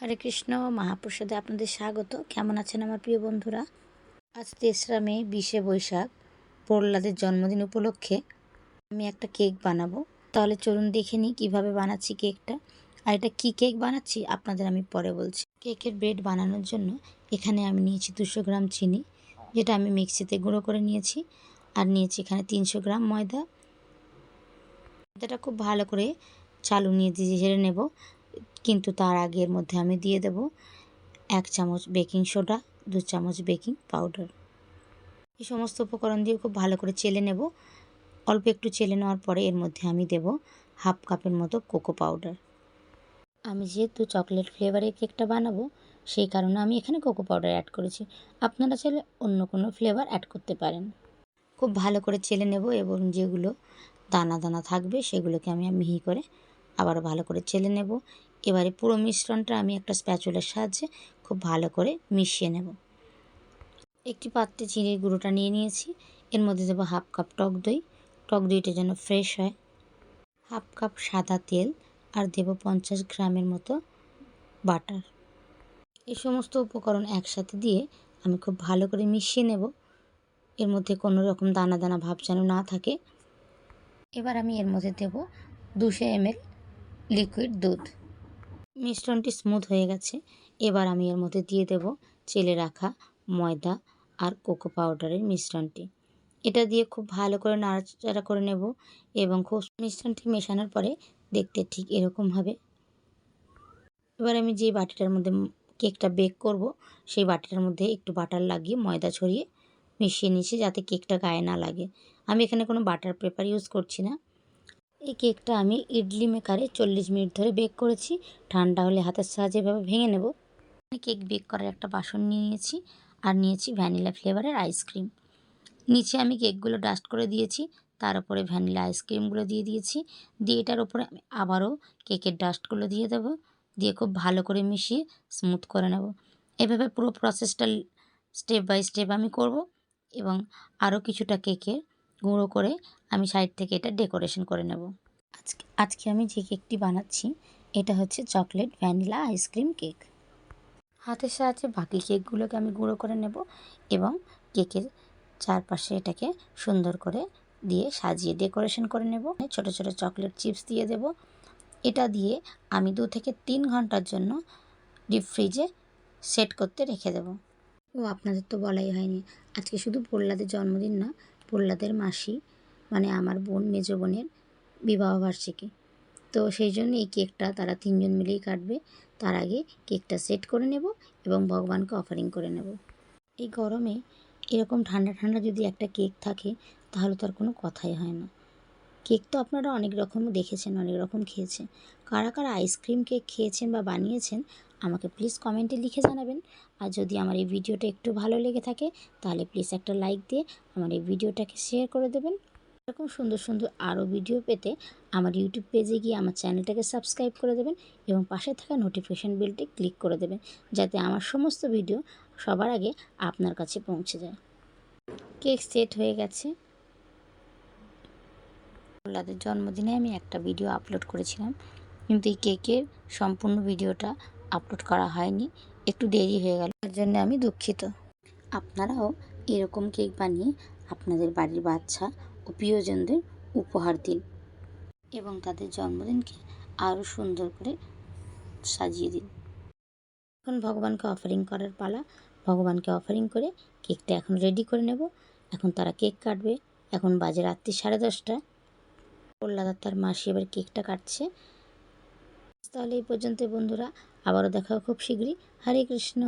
হরে কৃষ্ণ মহাপ্রসাদে আপনাদের স্বাগত। কেমন আছেন আমার প্রিয় বন্ধুরা? আজ ৩রা মে ২০শে বৈশাখ, প্রহ্লাদের জন্মদিন উপলক্ষে আমি একটা কেক বানাবো। তাহলে চলুন দেখে নিই কীভাবে বানাচ্ছি কেকটা। আর এটা কী কেক বানাচ্ছি আপনাদের আমি পরে বলছি। কেকের ব্রেড বানানোর জন্য এখানে আমি নিয়েছি 200 গ্রাম চিনি, যেটা আমি মিক্সিতে গুঁড়ো করে নিয়েছি। আর নিয়েছি এখানে 300 গ্রাম ময়দা। ময়দাটা খুব ভালো করে চালুনিয়ে দিয়ে ঝেড়ে নেব, কিন্তু তার আগে এর মধ্যে আমি দিয়ে দেব 1 চামচ বেকিং সোডা, 2 চামচ বেকিং পাউডার। এই সমস্ত উপকরণ দিয়ে খুব ভালো করে চেলে নেব। অল্প একটু চেলে নেওয়ার পরে এর মধ্যে আমি দেব 1/2 কাপের মতো কোকো পাউডার। আমি যেহেতু চকলেট ফ্লেভারের কেকটা বানাবো, সেই কারণে আমি এখানে কোকো পাউডার অ্যাড করেছি। আপনারা চাইলে অন্য কোনো ফ্লেভার অ্যাড করতে পারেন। খুব ভালো করে চেলে নেব এবং যেগুলো দানা দানা থাকবে সেগুলোকে আমি মিহি করে আবার ভালো করে চেলে নেব। এবারে পুরো মিশ্রণটা আমি একটা স্প্যাচুলার সাহায্যে খুব ভালো করে মিশিয়ে নেব। একটি পাত্রে চিনির গুঁড়োটা নিয়ে নিয়েছি। এর মধ্যে দেবো 1/2 কাপ টক দই। টক দইটা যেন ফ্রেশ হয়। 1/2 কাপ সাদা তেল আর দেব 50 গ্রামের মতো বাটার। এই সমস্ত উপকরণ একসাথে দিয়ে আমি খুব ভালো করে মিশিয়ে নেব। এর মধ্যে কোনো রকম দানা দানা ভাব যেন না থাকে। এবার আমি এর মধ্যে দেব 200 ml লিকুইড দুধ। মিশ্রণটি স্মুথ হয়ে গেছে। এবার আমি এর মধ্যে দিয়ে দেব চেলে রাখা ময়দা আর কোকো পাউডারের মিশ্রণটি। এটা দিয়ে খুব ভালো করে নাড়াচাড়া করে নেব এবং খুব মিশ্রণটি মেশানোর পরে দেখতে ঠিক এরকম হবে। এবার আমি যে বাটিটার মধ্যে কেকটা বেক করব, সেই বাটিটার মধ্যে একটু বাটার লাগিয়ে ময়দা ছড়িয়ে মিশিয়ে নিয়েছি, যাতে কেকটা গায়ে না লাগে। আমি এখানে কোনো বাটার পেপার ইউজ করছি না। এই কেকটা আমি ইডলি মেকারে 40 মিনিট ধরে বেক করেছি। ঠান্ডা হলে হাতের সাহায্যে এভাবে ভেঙে নেব। কেক বেক করার একটা বাসন নিয়ে নিয়েছি আর নিয়েছি ভ্যানিলা ফ্লেভারের আইসক্রিম। নিচে আমি কেকগুলো ডাস্ট করে দিয়েছি, তার উপরে ভ্যানিলা আইসক্রিমগুলো দিয়ে দিয়েছি। দিয়ে এটার উপরে আমি আবারও কেকের ডাস্টগুলো দিয়ে দেব। দিয়ে খুব ভালো করে মিশিয়ে স্মুথ করে নেব। এভাবে পুরো প্রসেসটা স্টেপ বাই স্টেপ আমি করব এবং আরও কিছুটা কেকের গুঁড়ো করে আমি সাইড থেকে এটা ডেকোরেশন করে নেব। আজকে আমি যে কেকটি বানাচ্ছি এটা হচ্ছে চকলেট ভ্যানিলা আইসক্রিম কেক। হাতের সাহায্যে বাকি কেকগুলোকে আমি গুঁড়ো করে নেব এবং কেকের চারপাশে এটাকে সুন্দর করে দিয়ে সাজিয়ে ডেকোরেশন করে নেব। ছোট ছোট চকলেট চিপস দিয়ে দেব। এটা দিয়ে আমি 2 থেকে 3 ঘন্টার জন্য ডিপ ফ্রিজে সেট করতে রেখে দেব। আপনাদের তো বলাই হয়নি, আজকে শুধু প্রহ্লাদের জন্মদিন না, প্রহ্লাদের মাসি মানে আমার বোন, মেজো বোনের বিবাহবার্ষিকী। তো সেই জন্য এই কেকটা তারা 3 জন মিলেই কাটবে। তার আগে কেকটা সেট করে নেব এবং ভগবানকে অফারিং করে নেব। এই গরমে এরকম ঠান্ডা ঠান্ডা যদি একটা কেক থাকে তাহলে তো আর কোনো কথাই হয় না। কেক তো আপনারা অনেক রকম দেখেছেন, অনেক রকম খেয়েছেন। কারা কারা আইসক্রিম কেক খেয়েছেন বা বানিয়েছেন আমাকে প্লিজ কমেন্টে লিখে জানাবেন। আর যদি আমার এই ভিডিওটা একটু ভালো লেগে থাকে তাহলে প্লিজ একটা লাইক দিয়ে আমার এই ভিডিওটাকে শেয়ার করে দেবেন। এরকম সুন্দর সুন্দর আরও ভিডিও পেতে আমার ইউটিউব পেজে গিয়ে আমার চ্যানেলটাকে সাবস্ক্রাইব করে দেবেন এবং পাশে থাকা নোটিফিকেশান বেলটি ক্লিক করে দেবেন, যাতে আমার সমস্ত ভিডিও সবার আগে আপনার কাছে পৌঁছে যায়। কেক সেট হয়ে গেছে। প্রহ্লাদের জন্মদিনে আমি একটা ভিডিও আপলোড করেছিলাম, কিন্তু এই কেকের সম্পূর্ণ ভিডিওটা আপলোড করা হয়নি, একটু দেরি হয়ে গেল, তার জন্য আমি দুঃখিত। আপনারাও এরকম কেক বানিয়ে আপনাদের বাড়ির বাচ্চা ও প্রিয়জনদের উপহার দিন এবং তাদের জন্মদিনকে আরও সুন্দর করে সাজিয়ে দিন। এখন ভগবানকে অফারিং করার পালা। ভগবানকে অফারিং করে কেকটা এখন রেডি করে নেব। এখন তারা কেক কাটবে। এখন বাজে রাত্রি 10:30। প্রহ্লাদ আর তার মাসি এবার কেকটা কাটছে। তাহলে এই পর্যন্ত বন্ধুরা, আবারও দেখা খুব শীঘ্রই। হরে কৃষ্ণ।